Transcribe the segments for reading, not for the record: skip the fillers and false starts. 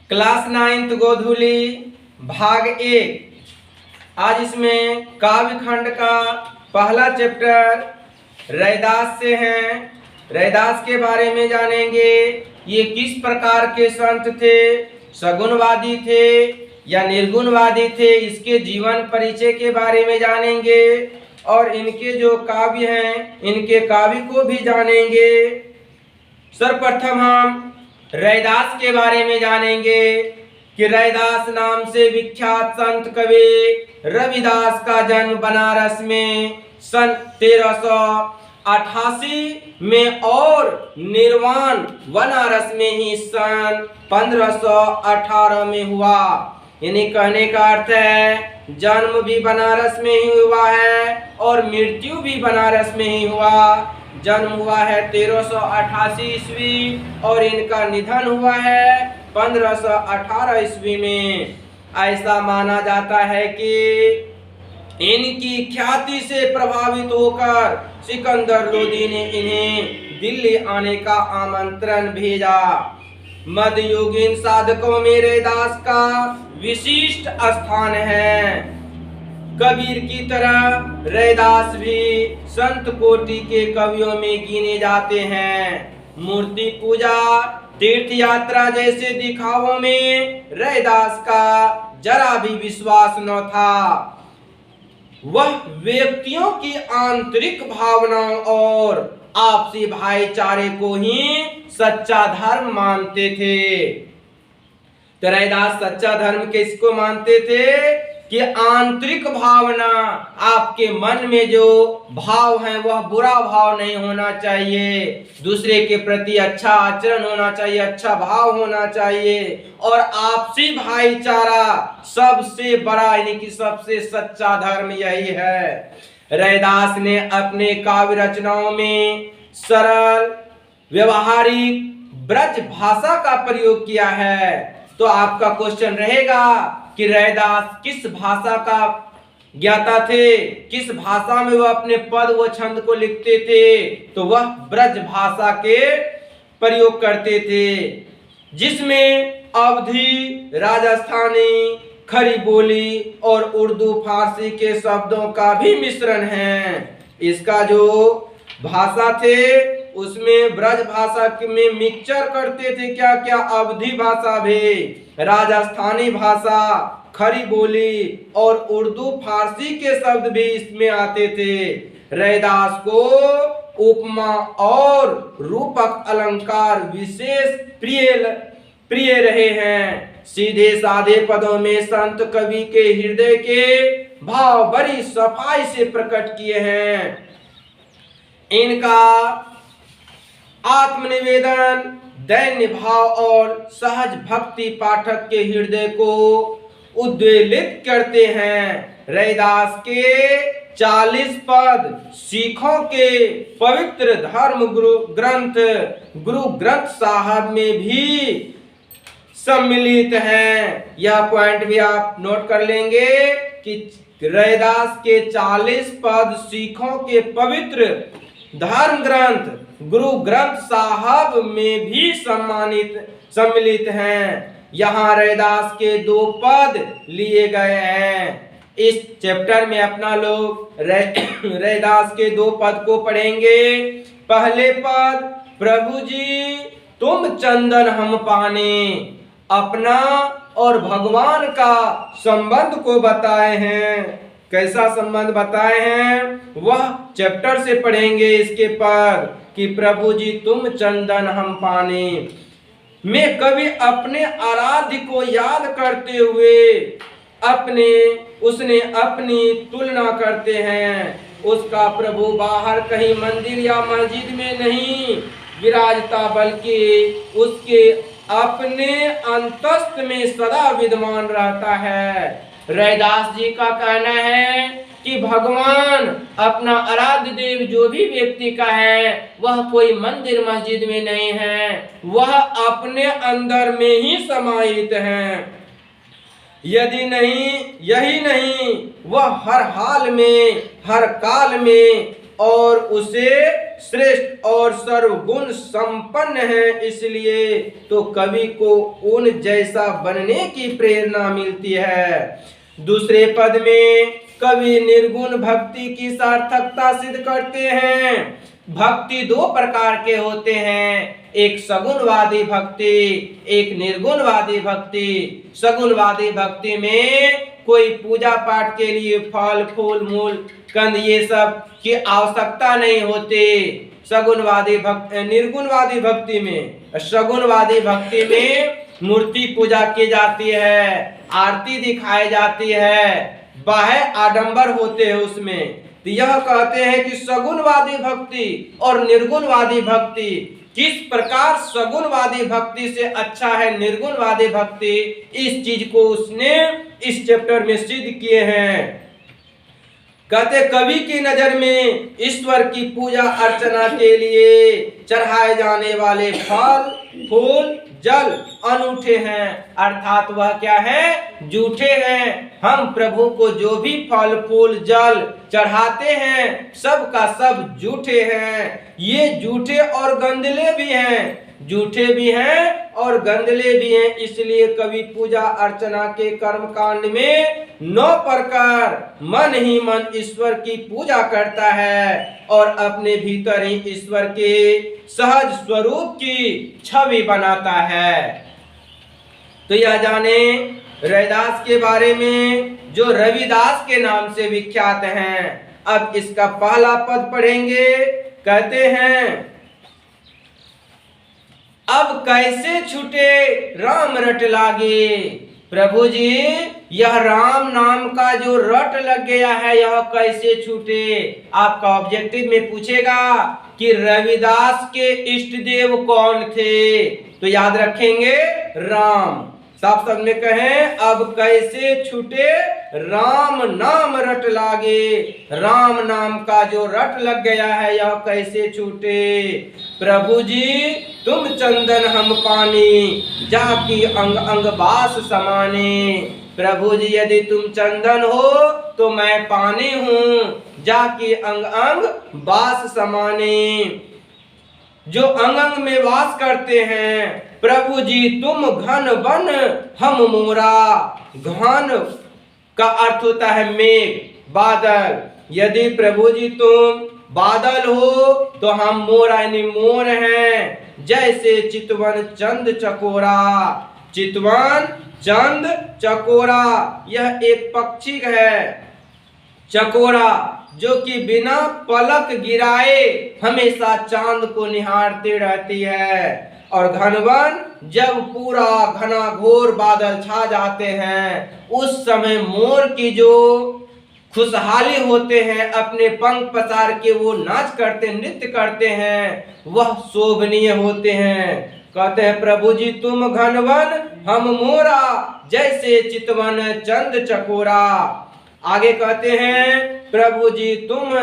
Class 9th गोधूली भाग 1। आज इसमें काव्य खंड का पहला चैप्टर रैदास से है। रैदास के बारे में जानेंगे। ये किस प्रकार के संत थे, सगुणवादी थे या निर्गुणवादी थे, इसके जीवन परिचय के बारे में जानेंगे और इनके जो काव्य हैं इनके काव्य को भी जानेंगे। सर्वप्रथम हम रैदास के बारे में जानेंगे कि रैदास नाम से विख्यात संत कवि रविदास का जन्म बनारस में सन 1388 में और निर्वाण बनारस में ही सन 1518 में हुआ। यानी कहने का अर्थ है जन्म भी बनारस में ही हुआ है और मृत्यु भी बनारस में ही हुआ। जन्म हुआ है 1388 ईस्वी और इनका निधन हुआ है 1518 ईस्वी में। ऐसा माना जाता है कि इनकी ख्याति से प्रभावित होकर सिकंदर लोदी ने इन्हें दिल्ली आने का आमंत्रण भेजा। मध्ययुगीन साधकों में रैदास का विशिष्ट स्थान है। कबीर की तरह रैदास भी संत कोटि के कवियों में गिने जाते हैं। मूर्ति पूजा, तीर्थ यात्रा जैसे दिखावों में रैदास का जरा भी विश्वास न था। वह व्यक्तियों की आंतरिक भावनाओं और आपसी भाईचारे को ही सच्चा धर्म मानते थे। तो रैदास सच्चा धर्म किसको मानते थे कि आंतरिक भावना, आपके मन में जो भाव है वह बुरा भाव नहीं होना चाहिए, दूसरे के प्रति अच्छा आचरण होना चाहिए, अच्छा भाव होना चाहिए और आपसी भाईचारा सबसे बड़ा यानी कि सबसे सच्चा धर्म यही है। रैदास ने अपने काव्य रचनाओं में सरल व्यवहारिक ब्रज भाषा का प्रयोग किया है। तो आपका क्वेश्चन रहेगा कि रैदास किस भाषा का ज्ञाता थे, किस भाषा में वह अपने पद व छंद को लिखते थे। तो वह ब्रज भाषा के प्रयोग करते थे जिसमें अवधी, राजस्थानी, खड़ी बोली और उर्दू फारसी के शब्दों का भी मिश्रण है। इसका जो भाषा थे उसमें ब्रज भाषा में मिक्सचर करते थे क्या क्या, अवधी भाषा भी, राजस्थानी भाषा, खड़ी बोली और उर्दू फारसी के शब्द भी इसमें आते थे। रैदास को उपमा और रूपक अलंकार विशेष प्रिय रहे हैं। सीधे साधे पदों में संत कवि के हृदय के भाव बड़ी सफाई से प्रकट किए हैं। इनका आत्मनिवेदन, दैन्य भाव और सहज भक्ति पाठक के हृदय को उद्वेलित करते हैं। रैदास के 40 पद सिखों के पवित्र धर्म गुरु ग्रंथ साहब में भी सम्मिलित हैं। यह पॉइंट भी आप नोट कर लेंगे कि रैदास के 40 पद सिखों के पवित्र धर्म ग्रंथ गुरु ग्रंथ साहब में भी सम्मिलित हैं। यहाँ रैदास के 2 पद लिए गए हैं। इस चैप्टर में अपना लोग रैदास के 2 पद को पढ़ेंगे। पहले पद, प्रभु जी तुम चंदन हम पाने, अपना और भगवान का संबंध को बताए हैं। कैसा संबंध बताए हैं वह चैप्टर से पढ़ेंगे। इसके पद कि प्रभु जी तुम चंदन हम पाने में कवि अपने आराध्य को याद करते हुए उसने अपनी तुलना करते हैं। उसका प्रभु बाहर कहीं मंदिर या मस्जिद में नहीं विराजता बल्कि उसके अपने अंतस्थ में सदा विद्यमान रहता है। रैदास जी का कहना है कि भगवान अपना आराध्य देव जो भी व्यक्ति का है वह कोई मंदिर मस्जिद में नहीं है, वह अपने अंदर में ही समाहित है। यदि नहीं, यही नहीं, वह हर हाल में, हर काल में और उसे श्रेष्ठ और सर्वगुण संपन्न है, इसलिए तो कवि को उन जैसा बनने की प्रेरणा मिलती है। दूसरे पद में कवि निर्गुण भक्ति की सार्थकता सिद्ध करते हैं। भक्ति दो प्रकार के होते हैं, एक सगुणवादी भक्ति, एक निर्गुणवादी भक्ति। सगुणवादी भक्ति में कोई पूजा पाठ के लिए फल फूल मूल कंद ये सब की आवश्यकता नहीं होती। सगुणवादी भक्ति, निर्गुणवादी भक्ति में, सगुणवादी भक्ति में मूर्ति पूजा की जाती है, आरती दिखाई जाती है, बाह्य आडंबर होते हैं उसमें। तो यह कहते हैं कि सगुणवादी भक्ति और निर्गुणवादी भक्ति किस प्रकार सगुणवादी भक्ति से अच्छा है निर्गुणवादी भक्ति, इस चीज को उसने इस चैप्टर में सिद्ध किए हैं। कहते कवि की नजर में ईश्वर की पूजा अर्चना के लिए चढ़ाए जाने वाले फल फूल जल अनूठे हैं, अर्थात वह क्या है, झूठे हैं। हम प्रभु को जो भी फल फूल जल चढ़ाते हैं सब का सब झूठे हैं। ये झूठे और गंदले भी हैं, झूठे भी हैं और गंदले भी हैं। इसलिए कवि पूजा अर्चना के कर्म कांड में 9 प्रकार मन ही मन ईश्वर की पूजा करता है और अपने भीतर ही ईश्वर के सहज स्वरूप की छवि बनाता है। तो यह जाने रविदास के बारे में, जो रविदास के नाम से विख्यात हैं। अब इसका पहला पद पढ़ेंगे। कहते हैं अब कैसे छूटे राम रट लागे। प्रभु जी यह राम नाम का जो रट लग गया है यह कैसे छूटे। आपका ऑब्जेक्टिव में पूछेगा कि रविदास के इष्ट देव कौन थे, तो याद रखेंगे राम। साफ शब्द में कहें अब कैसे छूटे राम नाम रट लागे। राम नाम का जो रट लग गया है यह कैसे छूटे। प्रभु जी तुम चंदन हम पानी, जाकी अंग अंग बास समाने। प्रभु जी यदि तुम चंदन हो तो मैं पानी हूँ, जाकी अंग अंग बास समाने। जो अंग अंग में वास करते हैं। प्रभु जी तुम घन वन हम मोरा। घन का अर्थ होता है मेघ बादल। यदि प्रभु जी तुम बादल हो तो हम मोरा यानी मोर हैं। जैसे चितवन चंद चकोरा। चितवन चंद चकोरा यह एक पक्षी है। चकोरा जो कि बिना पलक गिराए हमेशा चांद को निहारती रहती है। और घनवन जब पूरा घना घोर बादल छा जाते हैं उस समय मोर की जो खुशहाली होते हैं, अपने पंख पसार के वो नाच करते नृत्य करते हैं, वह शोभनीय होते हैं। कहते हैं प्रभु जी तुम घनवन हम मोरा, जैसे चितवन चंद चकोरा। आगे कहते हैं प्रभु जी तुम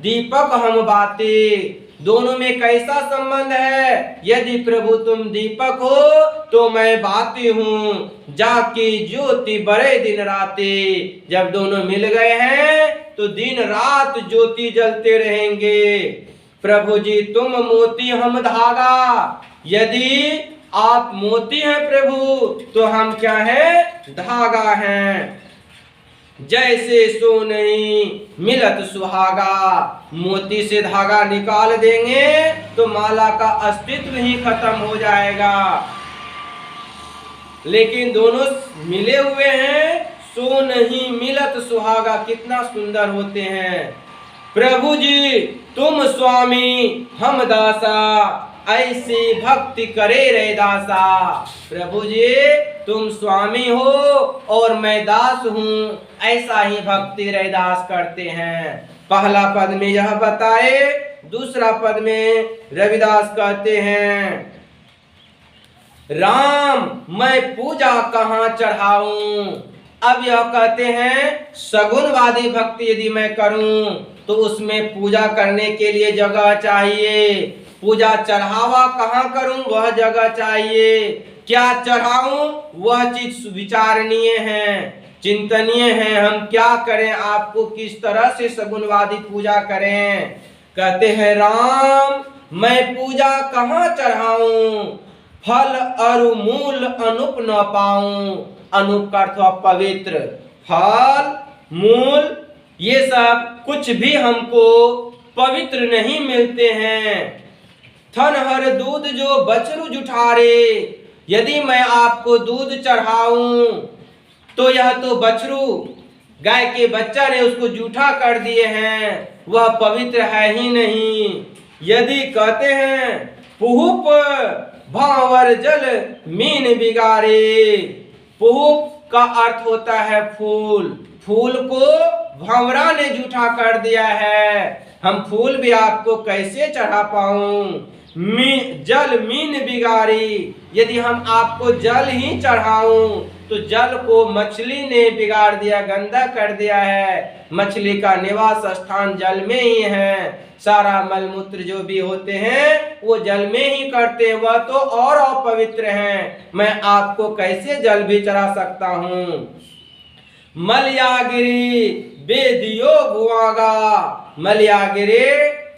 दीपक हम बाती। दोनों में कैसा संबंध है। यदि प्रभु तुम दीपक हो तो मैं बाती हूँ, जाकी ज्योति बड़े दिन राते। जब दोनों मिल गए हैं तो दिन रात ज्योति जलते रहेंगे। प्रभु जी तुम मोती हम धागा। यदि आप मोती हैं प्रभु तो हम क्या है, धागा हैं। जैसे सो नहीं मिलत सुहागा। मोती से धागा निकाल देंगे तो माला का अस्तित्व ही खत्म हो जाएगा। लेकिन दोनों मिले हुए हैं, सो नहीं मिलत सुहागा। कितना सुंदर होते हैं। प्रभु जी तुम स्वामी हम दासा, ऐसी भक्ति करे रे दासा। प्रभु जी तुम स्वामी हो और मैं दास हूँ, ऐसा ही भक्ति रैदास करते हैं। पहला पद में यह बताए। दूसरा पद में रविदास कहते हैं राम मैं पूजा कहाँ चढ़ाऊं। अब यह कहते हैं सगुणवादी भक्ति यदि मैं करूं तो उसमें पूजा करने के लिए जगह चाहिए। पूजा चढ़ावा कहाँ करूं वह जगह चाहिए। क्या चढ़ाऊं वह चीज विचारणीय है, चिंतनीय है। हम क्या करें, आपको किस तरह से सगुणवादी पूजा करें। कहते हैं राम मैं पूजा कहाँ चढ़ाऊं, फल अरु मूल अनुप न पाऊं। अनुप का अर्थ हुआ पवित्र, फल मूल ये सब कुछ भी हमको पवित्र नहीं मिलते हैं। थन हर दूध जो बछरू जुठारे, यदि मैं आपको दूध चढ़ाऊं तो यह तो बछरू गाय के बच्चा ने उसको जूठा कर दिए हैं, वह पवित्र है ही नहीं। यदि कहते हैं पुहुप भावर जल मीन बिगारे, पुहुप का अर्थ होता है फूल, फूल को भंवरा ने जूठा कर दिया है, हम फूल भी आपको कैसे चढ़ा पाऊं। जल मीन बिगाड़ी, यदि हम आपको जल ही चढ़ाऊं तो जल को मछली ने बिगाड़ दिया, गंदा कर दिया है। मछली का निवास स्थान जल में ही है, सारा मलमूत्र जो भी होते हैं वो जल में ही करते हैं, वह तो और अपवित्र हैं। मैं आपको कैसे जल भी चढ़ा सकता हूँ। मलयागिरी बेदियो भुआगा, मलयागिरी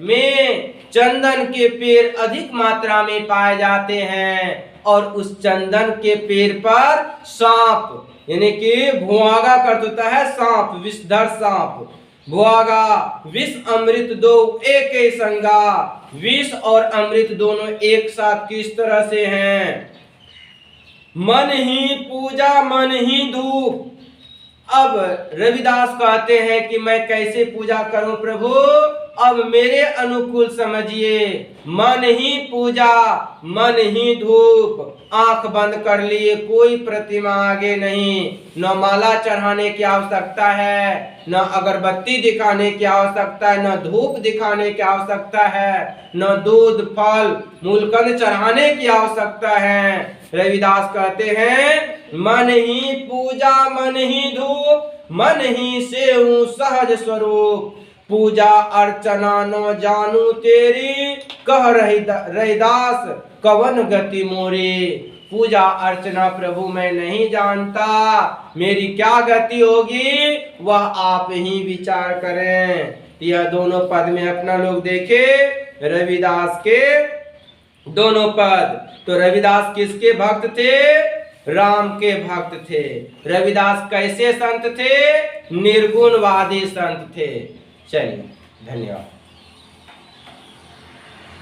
में चंदन के पेड़ अधिक मात्रा में पाए जाते हैं और उस चंदन के पेड़ पर सांप, यानी कि भुआगा का अर्थ होता है सांप, विषधर सांप। भुआगा विष अमृत दो एक ही संगा, विष और अमृत दोनों एक साथ किस तरह से हैं। मन ही पूजा मन ही धूप। अब रविदास कहते हैं कि मैं कैसे पूजा करूं प्रभु, अब मेरे अनुकूल समझिए। मन ही पूजा मन ही धूप, आंख बंद कर लिए, कोई प्रतिमा आगे नहीं, न माला चढ़ाने की आवश्यकता है, न अगरबत्ती दिखाने की आवश्यकता है, न धूप दिखाने की आवश्यकता है, न दूध फल मूलकंद चढ़ाने की आवश्यकता है। रविदास कहते हैं मन ही पूजा मन ही धूप, मन ही सेऊ सहज स्वरूप। पूजा अर्चना न जानू तेरी, कह रविदास कवन गति मोरी। पूजा अर्चना प्रभु मैं नहीं जानता, मेरी क्या गति होगी वह आप ही विचार करें। यह दोनों पद में अपना लोग देखे रविदास के दोनों पद। तो रविदास किसके भक्त थे, राम के भक्त थे। रविदास कैसे संत थे, निर्गुणवादी संत थे। चलिए धन्यवाद।